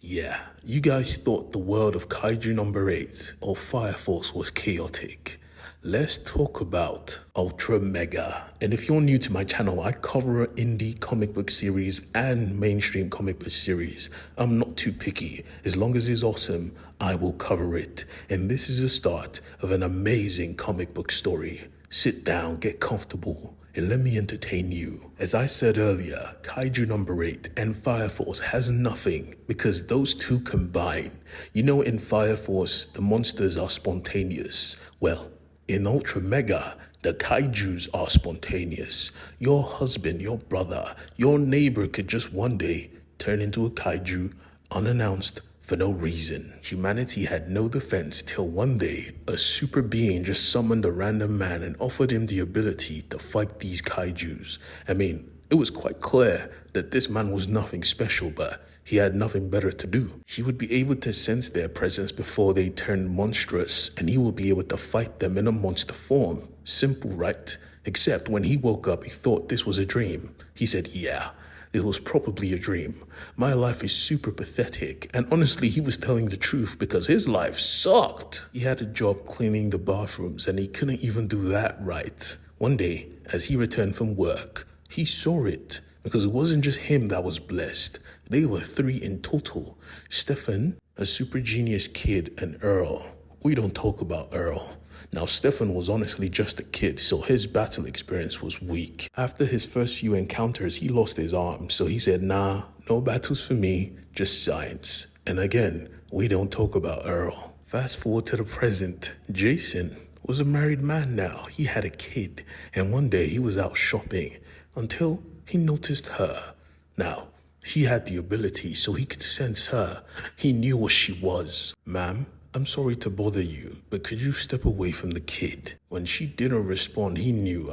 Yeah, you guys thought the world of Kaiju number 8 or Fire Force was chaotic. Let's talk about ULTRAmega. And if you're new to my channel, I cover indie comic book series and mainstream comic book series. I'm not too picky. As long as it's awesome, I will cover it. And this is the start of an amazing comic book story. Sit down, get comfortable, and let me entertain you. As I said earlier, Kaiju number 8 and Fire Force has nothing because those two combine. You know, in Fire Force, the monsters are spontaneous. Well, in ULTRAmega, the Kaijus are spontaneous. Your husband, your brother, your neighbor could just one day turn into a Kaiju unannounced for no reason. Humanity had no defense till one day a super being just summoned a random man and offered him the ability to fight these Kaijus. I mean, it was quite clear that this man was nothing special, but he had nothing better to do. He would be able to sense their presence before they turned monstrous, and he would be able to fight them in a monster form. Simple, right? Except when he woke up, he thought this was a dream. He said, yeah, it was probably a dream. My life is super pathetic. And honestly, he was telling the truth because his life sucked. He had a job cleaning the bathrooms and he couldn't even do that right. One day, as he returned from work, he saw it because it wasn't just him that was blessed. They were 3 in total. Stefan, a super genius kid, and Earl. We don't talk about Earl. Now, Stefan was honestly just a kid, so his battle experience was weak. After his first few encounters, he lost his arm, so he said, nah, no battles for me, just science. And again, we don't talk about Earl. Fast forward to the present. Jason was a married man now. He had a kid, and one day he was out shopping until he noticed her. Now, he had the ability so he could sense her. He knew what she was. Ma'am, I'm sorry to bother you, but could you step away from the kid? When she didn't respond, he knew,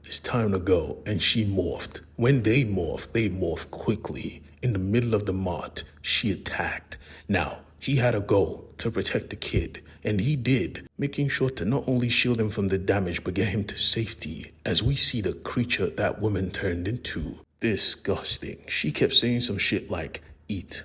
it's time to go, and she morphed. When they morphed quickly. In the middle of the mart, she attacked. Now, he had a goal to protect the kid, and he did, making sure to not only shield him from the damage, but get him to safety, as we see the creature that woman turned into. Disgusting. She kept saying some shit like, eat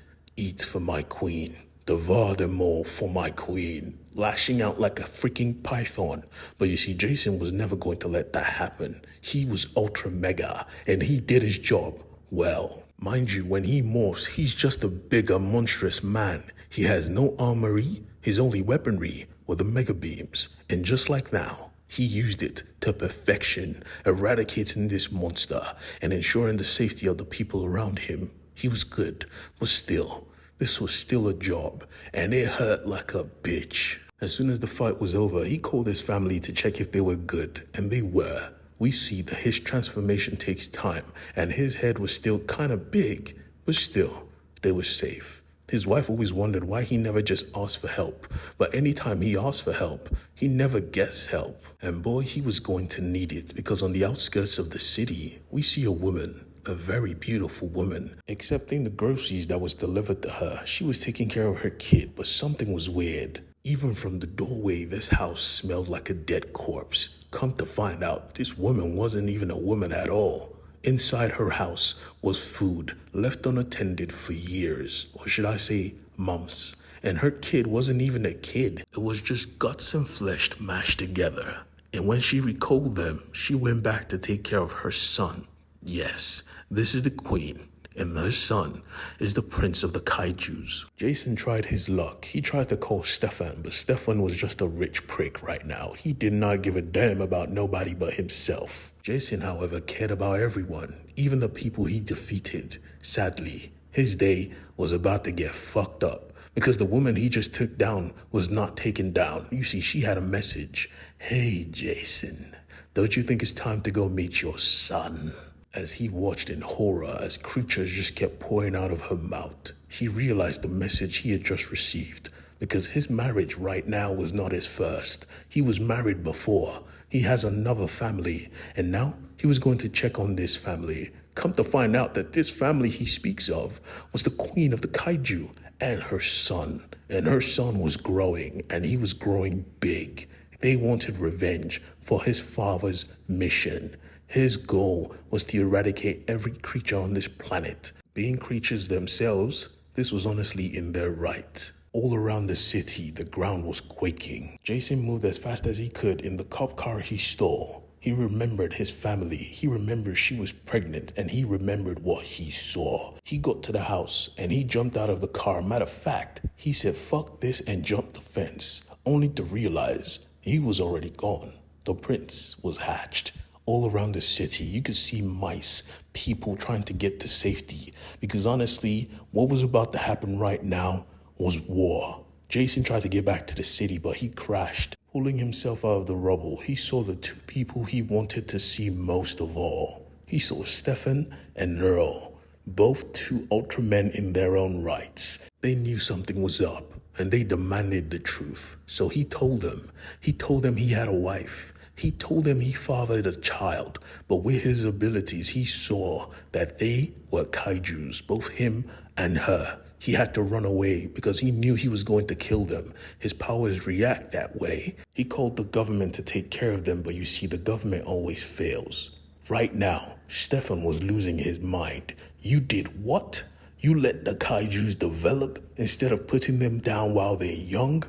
for my queen. Devour them all for my queen, lashing out like a freaking python. But you see, Jason was never going to let that happen. He was ULTRAmega, and he did his job well. Mind you, when he morphs, he's just a bigger, monstrous man. He has no armory. His only weaponry were the mega beams. And just like now, he used it to perfection, eradicating this monster and ensuring the safety of the people around him. He was good, but still, this was still a job, and it hurt like a bitch. As soon as the fight was over, he called his family to check if they were good, and they were. We see that his transformation takes time, and his head was still kind of big, but still, they were safe. His wife always wondered why he never just asked for help, but anytime he asked for help, he never gets help. And boy, he was going to need it, because on the outskirts of the city, we see a woman. A very beautiful woman. Accepting the groceries that was delivered to her, she was taking care of her kid, but something was weird. Even from the doorway, this house smelled like a dead corpse. Come to find out, this woman wasn't even a woman at all. Inside her house was food left unattended for years, or should I say, months. And her kid wasn't even a kid. It was just guts and flesh mashed together. And when she recalled them, she went back to take care of her son. Yes, this is the queen, and her son is the prince of the Kaijus. Jason tried his luck. He tried to call Stefan, but Stefan was just a rich prick right now. He did not give a damn about nobody but himself. Jason, however, cared about everyone, even the people he defeated. Sadly, his day was about to get fucked up because the woman he just took down was not taken down. You see, she had a message. Hey, Jason, don't you think it's time to go meet your son? As he watched in horror as creatures just kept pouring out of her mouth, he realized the message he had just received, because his marriage right now was not his first. He was married before. He has another family, and now he was going to check on this family. Come to find out that this family he speaks of was the queen of the Kaiju and her son. And her son was growing, and he was growing big. They wanted revenge for his father's mission. His goal was to eradicate every creature on this planet. Being creatures themselves, This was honestly in their right. All around the city, the ground was quaking. Jason moved as fast as he could in the cop car he stole. He remembered his family. He remembered she was pregnant, and he remembered what he saw. He got to the house and he jumped out of the car. Matter of fact, he said, "Fuck this," and jumped the fence, only to realize he was already gone. The prince was hatched. All around the city, you could see mice, people trying to get to safety. Because honestly, what was about to happen right now was war. Jason tried to get back to the city, but he crashed. Pulling himself out of the rubble, he saw the two people he wanted to see most of all. He saw Stefan and Earl, both two Ultramen in their own rights. They knew something was up, and they demanded the truth. So he told them. He told them he had a wife. He told them he fathered a child, but with his abilities, he saw that they were kaijus, both him and her. He had to run away because he knew he was going to kill them. His powers react that way. He called the government to take care of them, but you see, the government always fails. Right now, Stefan was losing his mind. You did what? You let the kaijus develop instead of putting them down while they're young?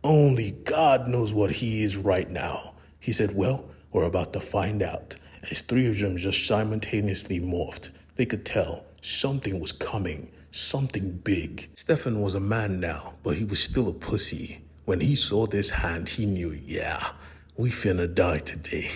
Only God knows what he is right now. He said, "Well, we're about to find out." As three of them just simultaneously morphed, they could tell something was coming, something big. Stefan was a man now, but he was still a pussy. When he saw this hand, he knew, yeah, we finna die today.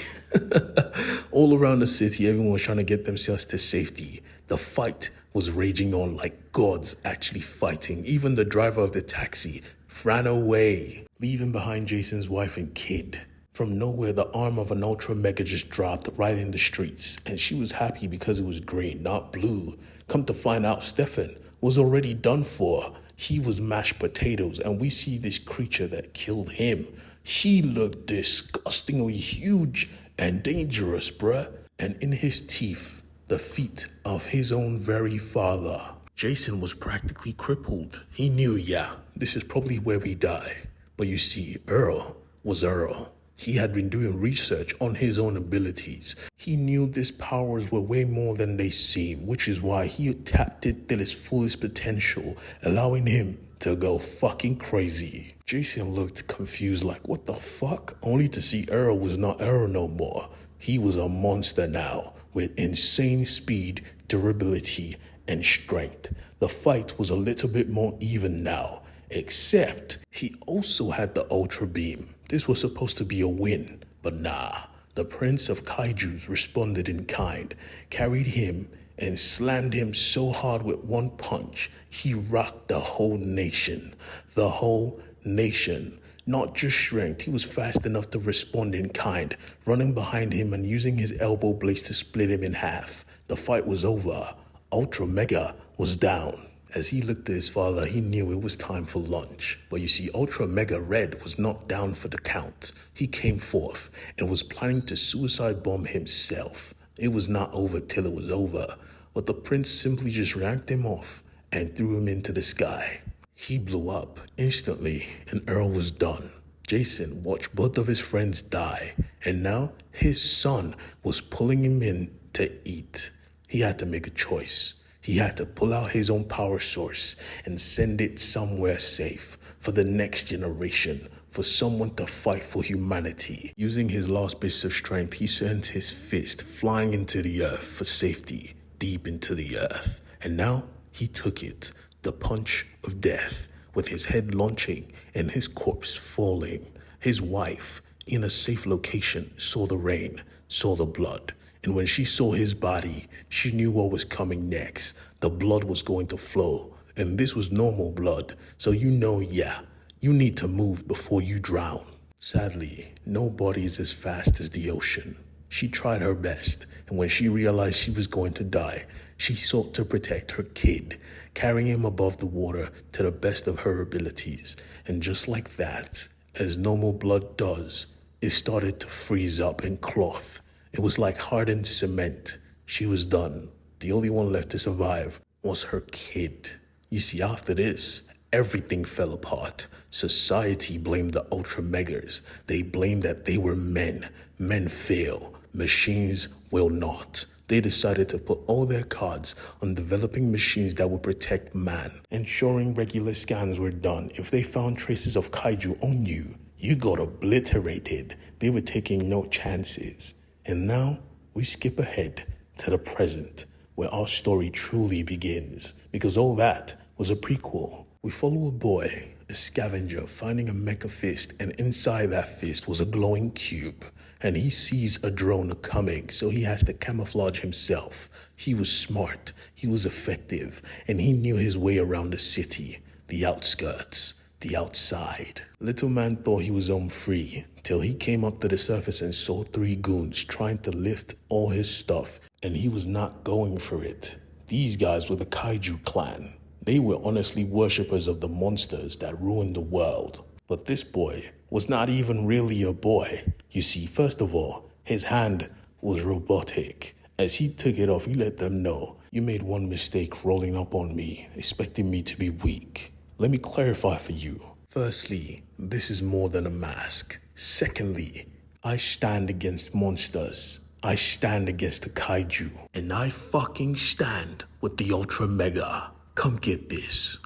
All around the city, everyone was trying to get themselves to safety. The fight was raging on like gods actually fighting. Even the driver of the taxi ran away, leaving behind Jason's wife and kid. From nowhere, the arm of an ULTRAmega just dropped right in the streets, and she was happy because it was green, not blue. Come to find out, Stefan was already done for. He was mashed potatoes, and we see this creature that killed him. He looked disgustingly huge and dangerous, bruh. And in his teeth, the feet of his own very father. Jason was practically crippled. He knew, yeah, this is probably where we die. But you see, Earl was Earl. He had been doing research on his own abilities. He knew these powers were way more than they seem, which is why he tapped it till its fullest potential, allowing him to go fucking crazy. Jason looked confused like, what the fuck? Only to see Earl was not Earl no more. He was a monster now, with insane speed, durability, and strength. The fight was a little bit more even now, except he also had the Ultra Beam. This was supposed to be a win, but nah. The Prince of Kaijus responded in kind, carried him, and slammed him so hard with one punch, he rocked the whole nation. The whole nation. Not just strength, he was fast enough to respond in kind, running behind him and using his elbow blades to split him in half. The fight was over. ULTRAmega was down. As he looked at his father, he knew it was time for lunch. But you see, ULTRAmega Red was not down for the count. He came forth and was planning to suicide bomb himself. It was not over till it was over. But the prince simply just yanked him off and threw him into the sky. He blew up instantly, and Earl was done. Jason watched both of his friends die, and now his son was pulling him in to eat. He had to make a choice. He had to pull out his own power source and send it somewhere safe for the next generation, for someone to fight for humanity. Using his last bits of strength, he sent his fist flying into the earth for safety, deep into the earth. And now he took it, the punch of death, with his head launching and his corpse falling. His wife, in a safe location, saw the rain, saw the blood. And when she saw his body, she knew what was coming next. The blood was going to flow. And this was normal blood. So you know, yeah, you need to move before you drown. Sadly, no body is as fast as the ocean. She tried her best. And when she realized she was going to die, she sought to protect her kid, carrying him above the water to the best of her abilities. And just like that, as normal blood does, it started to freeze up and cloth. It was like hardened cement. She was done. The only one left to survive was her kid. You see, after this, everything fell apart. Society blamed the ULTRAmegas. They blamed that they were men. Men fail. Machines will not. they decided to put all their cards on developing machines that would protect man, ensuring regular scans were done. If they found traces of kaiju on you, you got obliterated. They were taking no chances. And now, we skip ahead to the present, where our story truly begins, because all that was a prequel. We follow a boy, a scavenger, finding a mecha fist, and inside that fist was a glowing cube. And he sees a drone coming, so he has to camouflage himself. He was smart, he was effective, and he knew his way around the city, the outskirts, the outside. Little man thought he was home free, till he came up to the surface and saw 3 goons trying to lift all his stuff, and he was not going for it. These guys were the Kaiju clan. They were honestly worshippers of the monsters that ruined the world. But this boy was not even really a boy. You see, first of all, his hand was robotic. As he took it off, he let them know, "You made one mistake rolling up on me, expecting me to be weak. Let me clarify for you. Firstly, this is more than a mask. Secondly, I stand against monsters. I stand against the Kaiju. And I fucking stand with the ULTRAmega. Come get this."